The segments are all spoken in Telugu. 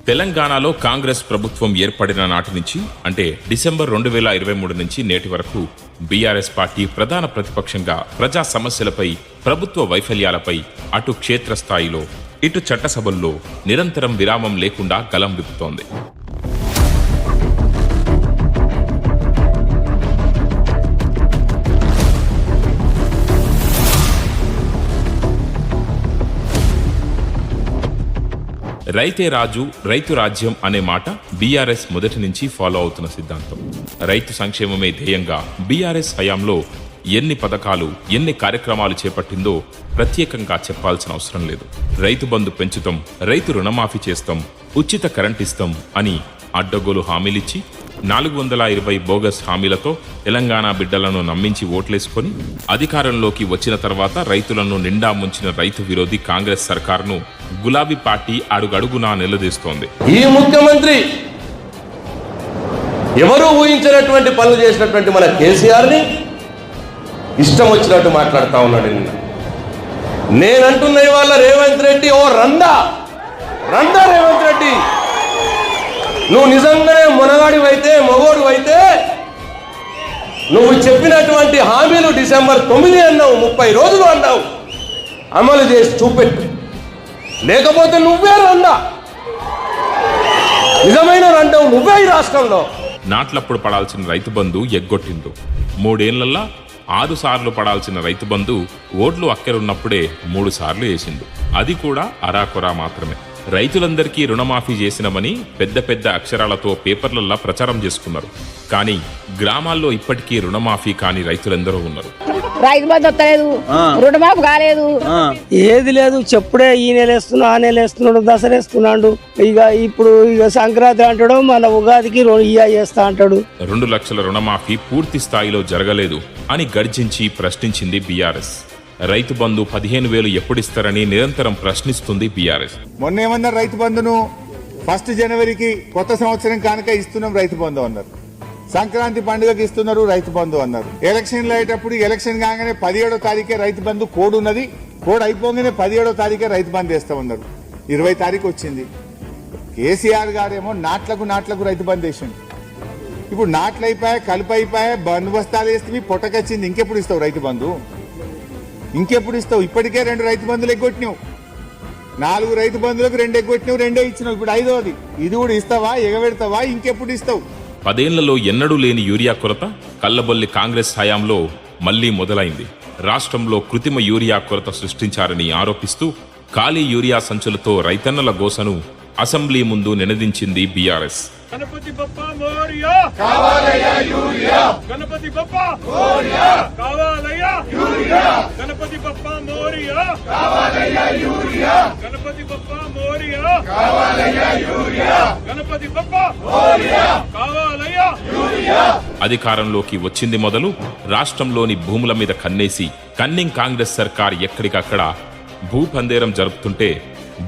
తెలంగాణలో కాంగ్రెస్ ప్రభుత్వం ఏర్పడిన నాటి నుంచి అంటే డిసెంబర్ 2023 నుంచి నేటి వరకు బీఆర్ఎస్ పార్టీ ప్రధాన ప్రతిపక్షంగా ప్రజా సమస్యలపై, ప్రభుత్వ వైఫల్యాలపై అటు క్షేత్రస్థాయిలో ఇటు చట్టసభల్లో నిరంతరం విరామం లేకుండా గలం విప్పుతోంది. రైతే రాజు, రైతు రాజ్యం అనే మాట బీఆర్ఎస్ మొదటి నుంచి ఫాలో అవుతున్న సిద్ధాంతం. రైతు సంక్షేమమే ధ్యేయంగా బీఆర్ఎస్ హయాంలో ఎన్ని పథకాలు, ఎన్ని కార్యక్రమాలు చేపట్టిందో ప్రత్యేకంగా చెప్పాల్సిన అవసరం లేదు. రైతు బంధు పెంచుతాం, రైతు రుణమాఫీ చేస్తాం, ఉచిత కరెంట్ ఇస్తాం అని అడ్డగోలు హామీలిచ్చి 420 బోగస్ హామీలతో తెలంగాణ బిడ్డలను నమ్మించి ఓట్లేసుకొని అధికారంలోకి వచ్చిన తర్వాత రైతులను నిండా ముంచిన రైతు విరోధి కాంగ్రెస్ సర్కారును గులాబీ పార్టీ అడుగడుగునా నిలదీస్తోంది. ఈ ముఖ్యమంత్రి ఎవరూ ఊహించినటువంటి పనులు చేసినటువంటి మన కేసీఆర్ని ఇష్టం వచ్చినట్టు మాట్లాడుతూ ఉన్నాడు. నేనంటున్న ఇవాళ రేవంత్ రెడ్డి ఓ రండా రేవంత్ రెడ్డి, నువ్వు నిజంగానే మొనగాడివైతే, మొగోడు అయితే నువ్వు చెప్పినటువంటి హామీలు డిసెంబర్ 9 అన్నావు, 30 రోజులు అన్నావు, అమలు చేసి చూపెట్టు. లేకపోతే నువ్వే రండా, నిజమైన రండవు నువ్వే ఈ రాష్ట్రంలో. నాట్లప్పుడు పడాల్సిన రైతు బంధు ఎగ్గొట్టిండు. 3 ఏళ్లల్లా 6 సార్లు పడాల్సిన రైతు బంధు ఓట్లు అక్కరున్నప్పుడే 3 సార్లు వేసిండు. అది కూడా అరాకొరా మాత్రమే. రైతులందరికీ రుణమాఫీ చేసినమని పెద్ద పెద్ద అక్షరాలతో పేపర్లల్లా ప్రచారం చేసుకున్నారు. కానీ గ్రామాల్లో ఇప్పటికీ రుణమాఫీ కాని రైతులందరూ ఉన్నారు. రైతు బంధు వస్తలేదు, రుణమాఫీ కాలేదు, ఏది లేదు. చెప్పుడే ఈ నెల వేస్తున్నాడు, ఆ నెల వేస్తున్నాడు, దసరా వేస్తున్నాడు, ఇప్పుడు సంక్రాంతి అంటాడు, మన ఉగాదికి చేస్తా అంటాడు. 2 లక్షల రుణమాఫీ పూర్తి స్థాయిలో జరగలేదు అని గర్జించి ప్రశ్నించింది బీఆర్ఎస్. రైతు బంధు 15,000 ఎప్పుడిస్తారని నిరంతరం ప్రశ్నిస్తుంది బీఆర్ఎస్. మొన్న ఏమన్నారు, రైతు బంధును 1 జనవరికి కొత్త సంవత్సరం కానుక ఇస్తున్నాం రైతు బంధు అన్నారు. సంక్రాంతి పండుగకి ఇస్తున్నారు రైతు బంధు అన్నారు. ఎలక్షన్లు అయ్యేటప్పుడు ఎలక్షన్ కాగానే 17వ తారీఖే రైతు బంధు కోడ్ ఉన్నది, కోడ్ అయిపోగానే 17వ తారీఖే రైతు బంధు వేస్తా ఉన్నారు. 20 తారీఖు వచ్చింది. కేసీఆర్ గారేమో నాట్లకు రైతు బంధు వేసింది. ఇప్పుడు నాట్లు అయిపోయా, కలుపు అయిపోయా, బంధు బస్తాలు వేస్తే పొట్టకొచ్చింది. ఇంకెప్పుడు ఇస్తావు రైతు బంధు? ఇంకెప్పుడు ఇస్తావు? ఇప్పటికే 2 రైతు బంధులు ఎగ్గొట్టినావు, 4 రైతు బంధులకు 2 ఎగ్గొట్టినావు, 2 ఇచ్చినావు. ఇప్పుడు 5వది. ఇది కూడా ఇస్తావా? ఎగబెడతావా? ఇంకెప్పుడు ఇస్తావు? 10 ఏళ్లలో ఎన్నడూ లేని యూరియా కొరత కల్లబొల్లి కాంగ్రెస్ హయాంలో మళ్లీ మొదలైంది. రాష్ట్రంలో కృత్రిమ యూరియా కొరత సృష్టించారని ఆరోపిస్తూ ఖాళీ యూరియా సంచులతో రైతన్నల గోసను అసెంబ్లీ ముందు నినదించింది బీఆర్ఎస్. గణపతి బప్పా మోరియా, కావాలయ్యా యూరియా, గణపతి బప్పా మోరియా, కావాలయ్యా యూరియా, గణపతి బప్పా మోరియా, కావాలయ్యా యూరియా, గణపతి బప్పా మోరియా, కావాలయ్యా యూరియా, గణపతి బప్పా మోరియా, కావాలయ్యా యూరియా. అధికారంలోకి వచ్చింది మొదలు రాష్ట్రంలోని భూముల మీద కన్నేసి కన్నింగ్ కాంగ్రెస్ సర్కార్ ఎక్కడికక్కడ భూపందేరం జరుపుతుంటే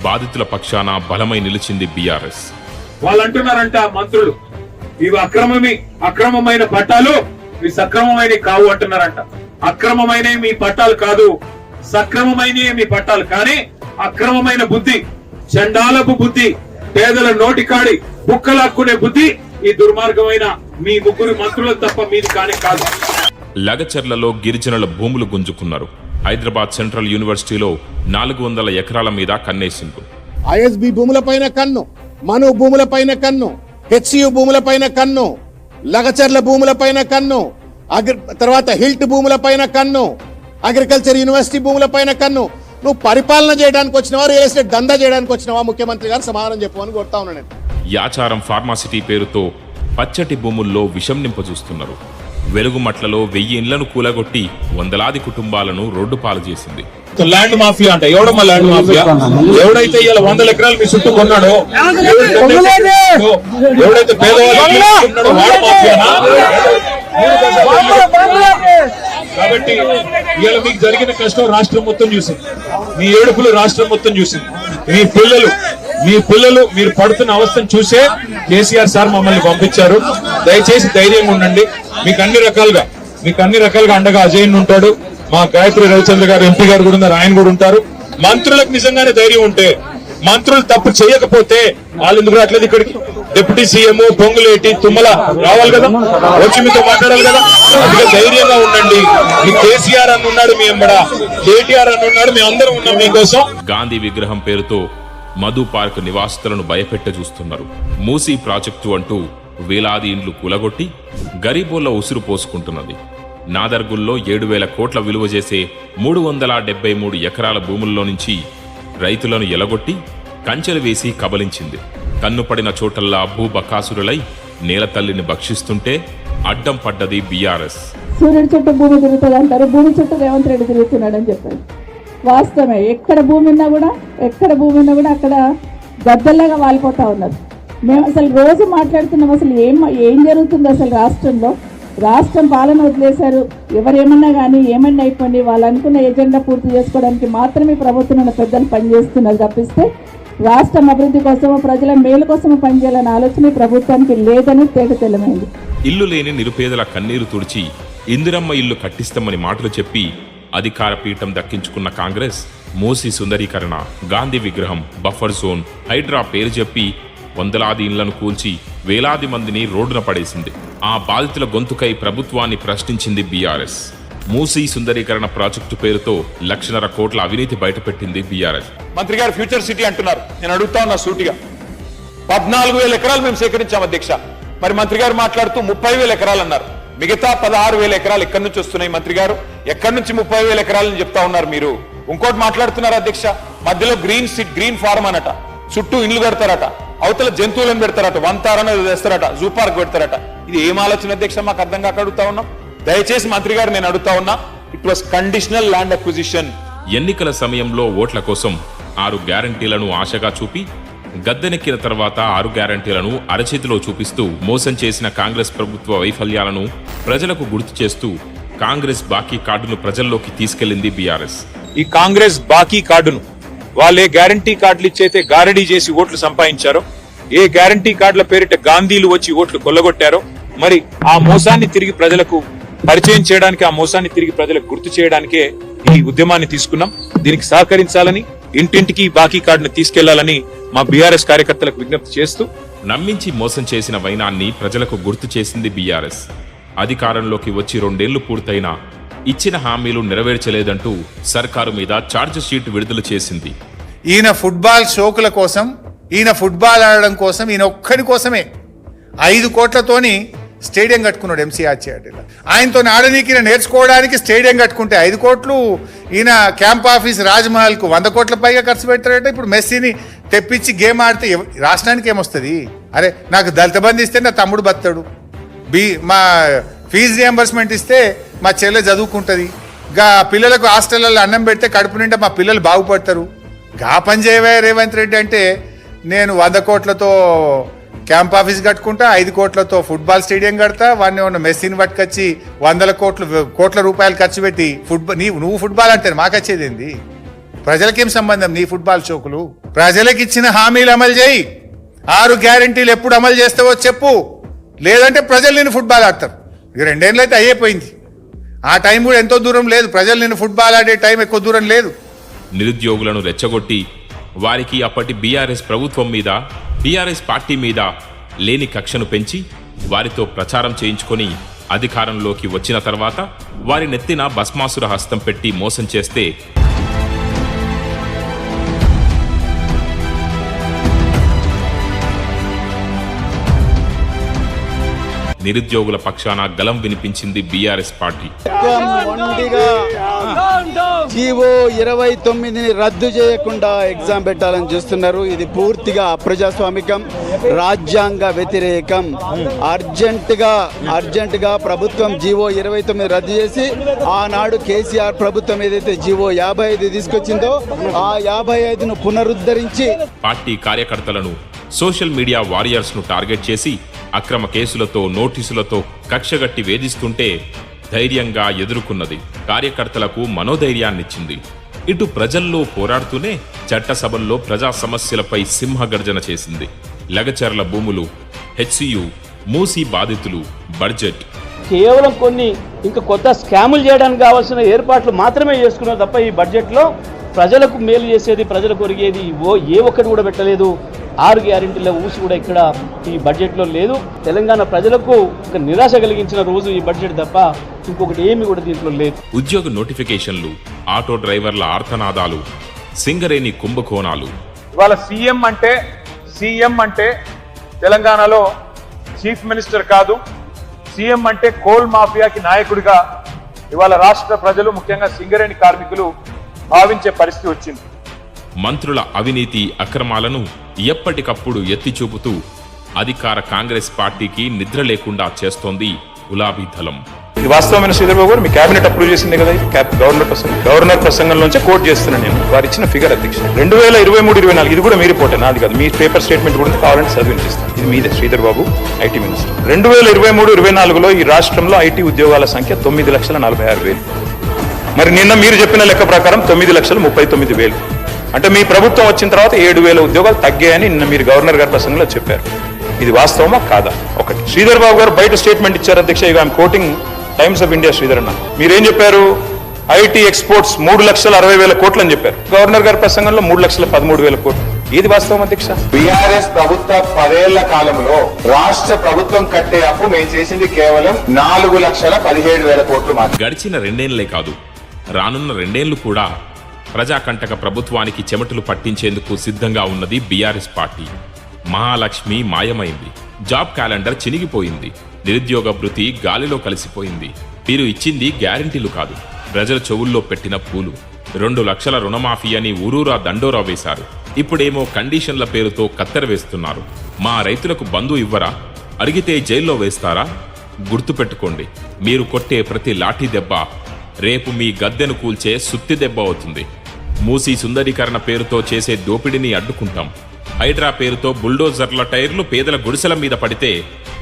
బాధితుల పక్షాన బలమై నిలిచింది బీఆర్ఎస్. వాళ్ళు అంటున్నారంట మంత్రులు, ఇవి అక్రమమైన పట్టాలు, ఇవి సక్రమమైన కావు అంటున్నారంట. అక్రమమైన మీ పట్టాలు కాదు, సక్రమమైన మీ పట్టాలు. కానీ అక్రమమైన బుద్ధి, చండాలపు బుద్ధి, పేదల నోటికాడి బుక్కలాక్కునే బుద్ధి ఈ దుర్మార్గమైన మీ 3 మంత్రులకు తప్ప మీది కానీ కాదు. లగచర్లలో గిరిజనుల భూములు గుంజుకున్నారు. హైదరాబాద్ సెంట్రల్ యూనివర్సిటీలో 400 ఎకరాల మీద కన్నేసిండ్రు. ఐఎస్బి భూములపైన కన్ను, మను భూములపైన కన్ను, హెచ్సియు భూములపైన కన్ను, లగచర్ల భూములపైన కన్ను, తర్వాత హిల్ట్ భూములపైన కన్ను, అగ్రికల్చర్ యూనివర్సిటీ భూములపైన కన్ను. నువ్వు పరిపాలన చేయడానికి వచ్చినవా, రియల్ ఎస్టేట్ దందా చేయడానికి వచ్చినవా? ముఖ్యమంత్రి గారు సమాధానం చెప్పమని కోరుతా ఉన్నాను నేను. యాచారం ఫార్మాసిటీ పేరుతో పచ్చటి భూముల్లో విషం నింపజూస్తున్నారు. వెలుగుమట్లలో 1000 ఇండ్లను కూలగొట్టి వందలాది కుటుంబాలను రోడ్డు పాలు చేసింది. ల్యాండ్ మాఫియా అంట. ఎవడమ్మా ల్యాండ్ మాఫియా? ఎవడైతే ఇలా 100 ఎకరాలు మీ చుట్టూ కొన్నాడో, ఎవడైతే పేదవాళ్ళు వాడు మాఫియానా? కాబట్టి ఇవాళ మీకు జరిగిన కష్టం రాష్ట్రం మొత్తం చూసింది, మీ ఏడుపులు రాష్ట్రం మొత్తం చూసింది. మీ పిల్లలు మీరు పడుతున్న అవస్థను చూసే కేసీఆర్ సార్ మమ్మల్ని పంపించారు. దయచేసి ధైర్యంగా ఉండండి. మీకు అన్ని రకాలుగా అండగా అజయ్ ఉంటాడు, మా గాయత్రి రవిచంద్ర గారు ఎంపీ గారు కూడా ఉన్నారు, ఆయన కూడా ఉంటారు. మంత్రులకు నిజంగానే ధైర్యం ఉంటే మంత్రులు తప్పు చేయకపోతే వాళ్ళు ఎందుకు రావట్లేదు ఇక్కడికి? డిప్యూటీ సీఎం పొంగులేటి తుమ్మల రావాలి కదా, వచ్చి మీతో మాట్లాడాలి కదా. అందుకే ధైర్యంగా ఉండండి. మీ కేసీఆర్ అని ఉన్నాడు, మీ ఎంబడ కేటీఆర్ అని ఉన్నాడు, మీ అందరం ఉన్నాం మీకోసం. గాంధీ విగ్రహం పేరుతో మధు పార్క్ నివాసితులను భయపెట్ట చూస్తున్నారు. మూసీ ప్రాజెక్టు అంటూ వేలాది ఇండ్లు కూలగొట్టి గరీబోళ్ల ఉసురు పోసుకుంటున్నది. నాదర్గుల్లో 7,000 కోట్ల విలువ చేసే 373 ఎకరాల భూముల్లో నుంచి రైతులను ఎలగొట్టి కంచెలు వేసి కబలించింది. కన్నుపడిన చోటల్లా భూబకాసురులై నేల తల్లిని భక్షిస్తుంటే అడ్డం పడ్డది బీఆర్ఎస్. సూర్యుడి చుట్టూ భూమి తిరుగుతుంది అంటారు, భూమి చుట్టూ రేవంత్ రెడ్డి తిరుగుతున్నాడని చెప్పారు. వాస్తవమే. ఎక్కడ భూమి ఉన్నా కూడా అక్కడ గద్దల్లాగా వాలిపోతా ఉన్నారు. మేము అసలు రోజు మాట్లాడుతున్నాం, అసలు ఏం జరుగుతుంది అసలు రాష్ట్రంలో. రాష్ట్రం పాలన వదిలేశారు. ఎవరేమన్నా కానీ ఏమన్నా అయిపోయింది, వాళ్ళు అనుకున్న ఎజెండా పూర్తి చేసుకోవడానికి మాత్రమే ప్రభుత్వంలో పెద్దలు పనిచేస్తున్నారు తప్పిస్తే రాష్ట్రం అభివృద్ధి కోసమో ప్రజల మేలు కోసమో పనిచేయాలనే ఆలోచన ప్రభుత్వానికి లేదని తేటతెల్లమైంది. ఇల్లు లేని నిరుపేదల కన్నీరు తుడిచి ఇందిరమ్మ ఇల్లు కట్టిస్తామని మాటలు చెప్పి అధికార పీఠం దక్కించుకున్న కాంగ్రెస్ మూసీ సుందరీకరణ, గాంధీ విగ్రహం, బఫర్ జోన్, హైడ్రా పేరు చెప్పి వందలాది ఇళ్లను కూల్చి వేలాది మందిని రోడ్డున పడేసింది. ఆ బాధితుల గొంతుకై ప్రభుత్వాన్ని ప్రశ్నించింది బీఆర్ఎస్. మూసీ సుందరీకరణ ప్రాజెక్టు పేరుతో 1,00,000 కోట్ల అవినీతి బయటపెట్టింది బీఆర్ఎస్. మంత్రి గారు ఫ్యూచర్ సిటీ అంటున్నారు. నేను అడుగుతా ఉన్నా సూటిగా, 14,000 ఎకరాలు మేము సేకరించాం అధ్యక్ష. మరి మంత్రి గారు మాట్లాడుతూ 30,000 ఎకరాలు అన్నారు. మిగతా 16,000 ఎకరాలు ఎక్కడి నుంచి వస్తున్నాయి మంత్రి గారు? ఎక్కడి నుంచి 30,000 ఎకరాలని చెప్తా ఉన్నారు మీరు? ఇంకోటి మాట్లాడుతున్నారు అధ్యక్ష, మధ్యలో గ్రీన్ ఫార్మ్ అనట, చుట్టూ ఇండ్లు పెడతారట, అవతల జంతువులను పెడతారట, వంతారని వేస్తారట, జూ పార్క్ పెడతారట. ఇది ఏం ఆలోచన అధ్యక్ష? మాకు అర్థం కాక అడుగుతా ఉన్నాం. దయచేసి మంత్రి గారు నేను అడుగుతా ఉన్నా, it was conditional land acquisition. ఎన్నికల సమయంలో ఓట్ల కోసం 6 గ్యారంటీలను ఆశగా చూపి గద్దెనెక్కిన తర్వాత 6 గ్యారంటీలను అరచేతిలో చూపిస్తూ మోసం చేసిన కాంగ్రెస్ ప్రభుత్వ వైఫల్యాలను ప్రజలకు గుర్తు చేస్తూ కాంగ్రెస్ బాకీ కార్డును ప్రజల్లోకి తీసుకెళ్లింది బీఆర్ఎస్. ఈ కాంగ్రెస్ బాకీ కార్డును వాళ్ళే గ్యారంటీ కార్డులు ఇచ్చైతే గారడీ చేసి ఓట్లు సంపాదించారో, ఏ గ్యారంటీ కార్డుల పేరిట గాంధీలు వచ్చి ఓట్లు కొల్లగొట్టారో, మరి ఆ మోసాన్ని తిరిగి ప్రజలకు పరిచయం చేయడానికి, ఆ మోసాన్ని తిరిగి ప్రజలకు గుర్తు చేయడానికే ఈ ఉద్యమాన్ని తీసుకున్నాం. దీనికి సహకరించాలని, ఇంటింటికి బాకీ కార్డును తీసుకెళ్లాలని మా బీఆర్ఎస్ కార్యకర్తలకు విజ్ఞప్తి చేస్తూ, నమ్మించి మోసం చేసిన వైనాన్ని ప్రజలకు గుర్తు చేసింది బీఆర్ఎస్. అధికారంలోకి వచ్చి 2 ఏళ్లు పూర్తయినా ఇచ్చిన హామీలు నెరవేర్చలేదంటూ సర్కారు మీద ఛార్జ్ షీట్ విడుదల చేసింది. ఈయన ఫుట్బాల్ షోకుల కోసం, ఈయన ఫుట్బాల్ ఆడడం కోసం, ఈయన ఒక్కడి కోసమే 5 కోట్లతోని స్టేడియం కట్టుకున్నాడు ఎంసీఆర్టీలో. ఆయనతో ఆడనీకి నేర్చుకోవడానికి స్టేడియం కట్టుకుంటే 5 కోట్లు, ఈయన క్యాంప్ ఆఫీస్ రాజ్మహల్కు 100 కోట్ల పైగా ఖర్చు పెట్టారట. ఇప్పుడు మెస్సీని తెప్పించి గేమ్ ఆడితే రాష్ట్రానికి ఏమొస్తుంది? అరే నాకు దళిత బంధు ఇస్తే నా తమ్ముడు బతాడు, మా ఫీజు రియంబర్స్మెంట్ ఇస్తే మా చెల్లె చదువుకుంటుంది, గా పిల్లలకు హాస్టల్లో అన్నం పెడితే కడుపు నిండా మా పిల్లలు బాగుపడతారు. గా పని చేయవే రేవంత్ రెడ్డి అంటే, నేను 100 కోట్లతో క్యాంప్ ఆఫీస్ కట్టుకుంటా, 5 కోట్లతో ఫుట్బాల్ స్టేడియం కడతా, వాడిని ఉన్న మెస్సీని పట్టుకొచ్చి 100 కోట్ల రూపాయలు ఖర్చు పెట్టి నువ్వు ఫుట్బాల్ అంటే మాకొచ్చేది ఏంది? ప్రజలకేం సంబంధం నీ ఫుట్బాల్ షోకులు? ప్రజలకు ఇచ్చిన హామీలు అమలు చేయి. 6 గ్యారంటీలు ఎప్పుడు అమలు చేస్తావో చెప్పు, లేదంటే ప్రజలు నేను ఫుట్బాల్ ఆడతారు. ఇక 2 ఏళ్ళు అయితే అయిపోయింది. ఆ టైం కూడా ఎంతో దూరం లేదు. ప్రజలు నేను ఫుట్బాల్ ఆడే టైం ఎక్కువ దూరం లేదు. నిరుద్యోగులను రెచ్చగొట్టి వారికి అప్పటి బీఆర్ఎస్ ప్రభుత్వం మీద, బీఆర్ఎస్ పార్టీ మీద లేని కక్షను పెంచి వారితో ప్రచారం చేయించుకొని అధికారంలోకి వచ్చిన తర్వాత వారి నెత్తిన భస్మాసుర హస్తం పెట్టి మోసం చేస్తే నిరుద్యోగుల పక్షాన గలం వినిపించింది బీఆర్ఎస్ పార్టీ. జీవో 29ని రద్దు చేయకుండా ఎగ్జామ్ పెట్టాలని చూస్తున్నారు. ఇది పూర్తిగా అప్రజాస్వామికం, రాజ్యాంగ వ్యతిరేకం. అర్జెంటుగా ప్రభుత్వం జీవో 29 రద్దు చేసి, ఆనాడు కేసీఆర్ ప్రభుత్వం ఏదైతే జీవో 55 తీసుకొచ్చిందో ఆ 55ను పునరుద్ధరించి పార్టీ కార్యకర్తలను, సోషల్ మీడియా వారియర్స్ ను టార్గెట్ చేసి అక్రమ కేసులతో, నోటీసులతో కక్షగట్టి వేధిస్తుంటే ధైర్యంగా ఎదుర్కొన్నది. కార్యకర్తలకు మనోధైర్యాన్నిచ్చింది. ఇటు ప్రజల్లో పోరాడుతూనే చట్టసభల్లో ప్రజా సమస్యలపై సింహగర్జన చేసింది. లగచర్ల భూములు, హెచ్సియు, మూసీ బాధితులు, బడ్జెట్ కేవలం కొన్ని ఇంకా కొత్త స్కాములు చేయడానికి కావాల్సిన ఏర్పాట్లు మాత్రమే చేసుకున్నారు తప్ప ఈ బడ్జెట్లో ప్రజలకు మేలు చేసేది, ప్రజలకు ఒరిగేది ఏ ఒక్కటి కూడా పెట్టలేదు. 6 గ్యారెంటీల ఊసి కూడా ఇక్కడ ఈ బడ్జెట్లో లేదు. తెలంగాణ ప్రజలకు ఒక నిరాశ కలిగించిన రోజు ఈ బడ్జెట్ తప్ప ఇంకొకటి ఏమి కూడా దీంట్లో లేదు. ఉద్యోగ నోటిఫికేషన్లు, ఆటో డ్రైవర్ల ఆర్తనాదాలు, సింగరేణి కుంభకోణాలు. ఇవాళ సీఎం అంటే తెలంగాణలో చీఫ్ మినిస్టర్ కాదు, సీఎం అంటే కోల్ మాఫియాకి నాయకుడిగా ఇవాళ రాష్ట్ర ప్రజలు, ముఖ్యంగా సింగరేణి కార్మికులు భావించే పరిస్థితి వచ్చింది. మంత్రుల అవినీతి అక్రమాలను ఎప్పటికప్పుడు ఎత్తి చూపుతూ అధికార కాంగ్రెస్ పార్టీకి నిద్ర లేకుండా చేస్తోంది గులాబీ దళం. ఇది వాస్తవమైన శ్రీధర్బాబు గారు మీ కేబినెట్ అప్రూవ్ చేసింది కదా, గవర్నర్ ప్రసంగంలోంచే కోట్ చేస్తున్నాను నేను. వారు ఇచ్చిన ఫిగర్ అధ్యక్ష 2023-24, ఇది కూడా మీ రిపోర్ట్, నాది కాదు, మీ పేపర్ స్టేట్మెంట్ కూడా కావాలంటే చదివినిపిస్తాను. ఇది మీదే శ్రీధర్బాబు, ఐటీ మినిస్టర్. 2023-24లో ఈ రాష్ట్రంలో ఐటీ ఉద్యోగాల సంఖ్య 9,46,000. మరి నిన్న మీరు చెప్పిన లెక్క ప్రకారం 9,39,000. అంటే మీ ప్రభుత్వం వచ్చిన తర్వాత 7,000 ఉద్యోగాలు తగ్గాయని నిన్న మీరు గవర్నర్ గారి ప్రసంగంలో చెప్పారు. ఇది వాస్తవమా కాదా? ఒకటి. శ్రీధర్ బాబు గారు బయట స్టేట్మెంట్ ఇచ్చారు అధ్యక్ష, ఇక I'm quoting times of India Sridhar అన్న. మీరేం చెప్పారు? ఐటీ ఎక్స్పోర్ట్స్ 3,60,000 కోట్లు అని చెప్పారు. గవర్నర్ గారి ప్రసంగంలో 3,13,000 కోట్లు. ఏది వాస్తవం అధ్యక్ష? బీఆర్ఎస్ ప్రభుత్వ 10 ఏళ్ల కాలంలో రాష్ట్ర ప్రభుత్వం కట్టే అప్పు మేము చేసింది కేవలం 4,17,000 కోట్లు మాత్రమే. గడిచిన 2 ఏళ్లే కాదు, రానున్న 2 ఏళ్లు కూడా ప్రజాకంటక ప్రభుత్వానికి చెమటలు పట్టించేందుకు సిద్ధంగా ఉన్నది బీఆర్ఎస్ పార్టీ. మహాలక్ష్మి మాయమైంది, జాబ్ క్యాలెండర్ చినిగిపోయింది, నిరుద్యోగ భృతి గాలిలో కలిసిపోయింది. మీరు ఇచ్చింది గ్యారంటీలు కాదు, ప్రజల చెవుల్లో పెట్టిన పూలు. 2 లక్షల రుణమాఫీ అని ఊరూరా దండోరా వేశారు. ఇప్పుడేమో కండిషన్ల పేరుతో కత్తెర వేస్తున్నారు. మా రైతులకు బంధు ఇవ్వరా? అడిగితే జైల్లో వేస్తారా? గుర్తుపెట్టుకోండి, మీరు కొట్టే ప్రతి లాఠీ దెబ్బ రేపు మీ గద్దెను కూల్చే సుత్తి దెబ్బ అవుతుంది. మూసీ సుందరీకరణ పేరుతో చేసే దోపిడీని అడ్డుకుంటాం. హైడ్రా పేరుతో బుల్డోజర్ల టైర్లు పేదల గుడిసెల మీద పడితే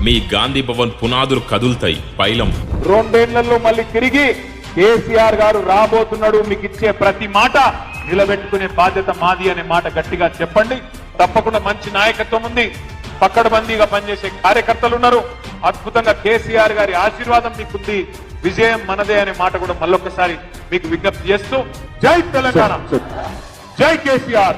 మీ గాంధీ భవన్ పునాదులు కదులుతాయి. పైలం 2 ఏళ్లలో మళ్ళీ తిరిగి కేసీఆర్ గారు రాబోతున్నాడు. మీకు ఇచ్చే ప్రతి మాట నిలబెట్టుకునే బాధ్యత మాది అనే మాట గట్టిగా చెప్పండి. తప్పకుండా మంచి నాయకత్వం ఉంది, పక్కడబందీగా పనిచేసే కార్యకర్తలు ఉన్నారు. అద్భుతంగా కేసీఆర్ గారి ఆశీర్వాదం మీకుంది. విజయం మనదే అనే మాట కూడా మళ్ళొక్కసారి మీకు విజ్ఞప్తి చేస్తూ, జై తెలంగాణ, జై కేసీఆర్.